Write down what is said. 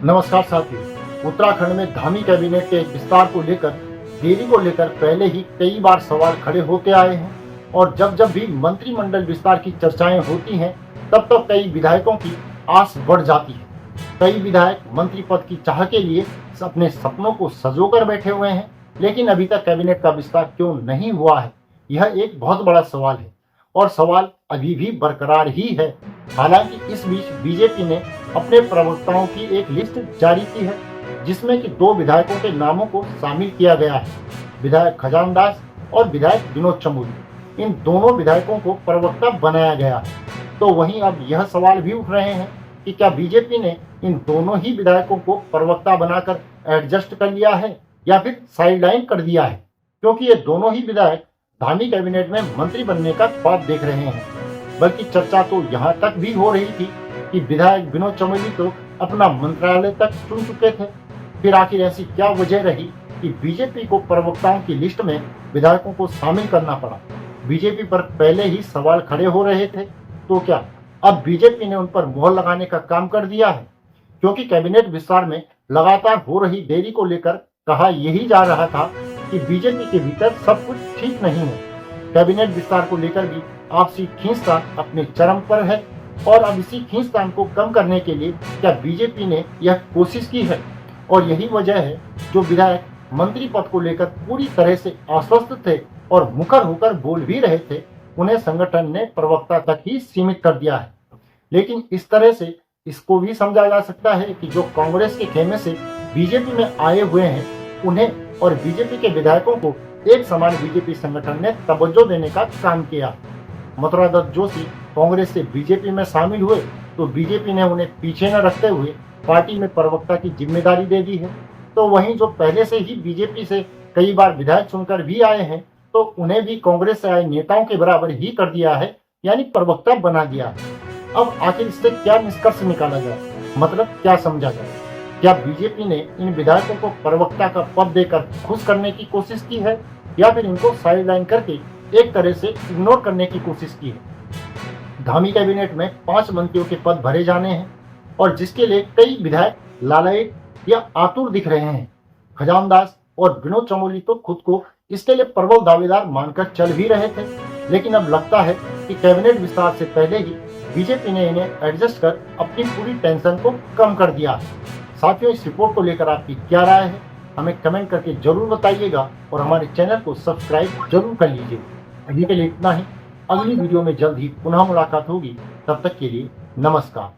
नमस्कार साथियों। उत्तराखंड में धामी कैबिनेट के विस्तार को लेकर देरी को लेकर पहले ही कई बार सवाल खड़े होते आए हैं और जब जब भी मंत्रिमंडल विस्तार की चर्चाएं होती हैं तब तब कई विधायकों की आस बढ़ जाती है। कई विधायक मंत्री पद की चाह के लिए अपने सपनों को संजोकर बैठे हुए हैं, लेकिन अभी तक कैबिनेट का विस्तार क्यों नहीं हुआ है, यह एक बहुत बड़ा सवाल है और सवाल अभी भी बरकरार ही है। हालांकि इस बीच बीजेपी ने अपने प्रवक्ताओं की एक लिस्ट जारी की है जिसमें कि 2 विधायकों के नामों को शामिल किया गया है, विधायक खजान दास और विधायक विनोद चमोली। इन दोनों विधायकों को प्रवक्ता बनाया गया है। तो वहीं अब यह सवाल भी उठ रहे हैं कि क्या बीजेपी ने इन दोनों ही विधायकों को प्रवक्ता बनाकर एडजस्ट कर लिया है या फिर साइडलाइन कर दिया है, क्योंकि ये दोनों ही विधायक धामी कैबिनेट में मंत्री बनने का ख्वाब देख रहे हैं। बल्कि चर्चा तो यहाँ तक भी हो रही थी कि विधायक विनोद चमोली तो अपना मंत्रालय तक चुन चुके थे। फिर आखिर ऐसी क्या वजह रही कि बीजेपी को प्रवक्ताओं की लिस्ट में विधायकों को शामिल करना पड़ा। बीजेपी पर पहले ही सवाल खड़े हो रहे थे, तो क्या अब बीजेपी ने उन पर मुहर लगाने का काम कर दिया है? क्योंकि कैबिनेट विस्तार में लगातार हो रही देरी को लेकर कहा यही जा रहा था कि बीजेपी के भीतर सब कुछ ठीक नहीं है। कैबिनेट विस्तार को लेकर भी आपसी खींचतान अपने चरम पर है और अब इसी खींचतान को कम करने के लिए क्या बीजेपी ने यह कोशिश की है? और यही वजह है जो विधायक मंत्री पद को लेकर पूरी तरह से आश्वस्त थे और मुखर होकर बोल भी रहे थे, उन्हें संगठन ने प्रवक्ता तक ही सीमित कर दिया है। लेकिन इस तरह से इसको भी समझा जा सकता है कि जो कांग्रेस के खेमे से बीजेपी में आए हुए हैं, उन्हें और बीजेपी के विधायकों को एक समान बीजेपी संगठन ने तवज्जो देने का काम किया। मथुरा दत्त जोशी कांग्रेस से बीजेपी में शामिल हुए तो बीजेपी ने उन्हें पीछे न रखते हुए पार्टी में प्रवक्ता की जिम्मेदारी दे दी है। तो वहीं जो पहले से ही बीजेपी से कई बार विधायक चुनकर भी आए हैं, तो उन्हें भी कांग्रेस से आए नेताओं के बराबर ही कर दिया है, यानी प्रवक्ता बना दिया है। अब आखिर इससे क्या निष्कर्ष निकाला जाए, मतलब क्या समझा जाए? क्या बीजेपी ने इन विधायकों को प्रवक्ता का पद देकर खुश करने की कोशिश की है या फिर इनको साइडलाइन करके एक तरह से इग्नोर करने की कोशिश की है? धामी कैबिनेट में 5 मंत्रियों के पद भरे जाने हैं और जिसके लिए कई विधायक लालायित या आतुर दिख रहे हैं। खजान दास और विनोद चमोली तो खुद को इसके लिए प्रबल दावेदार मानकर चल भी रहे थे, लेकिन अब लगता है कि कैबिनेट विस्तार से पहले ही बीजेपी ने इन्हें एडजस्ट कर अपनी पूरी टेंशन को कम कर दिया। साथियों, इस रिपोर्ट को लेकर आपकी क्या राय है, हमें कमेंट करके जरूर बताइएगा और हमारे चैनल को सब्सक्राइब जरूर कर लीजिए। अभी के लिए इतना ही। अगली वीडियो में जल्द ही पुनः मुलाकात होगी। तब तक के लिए नमस्कार।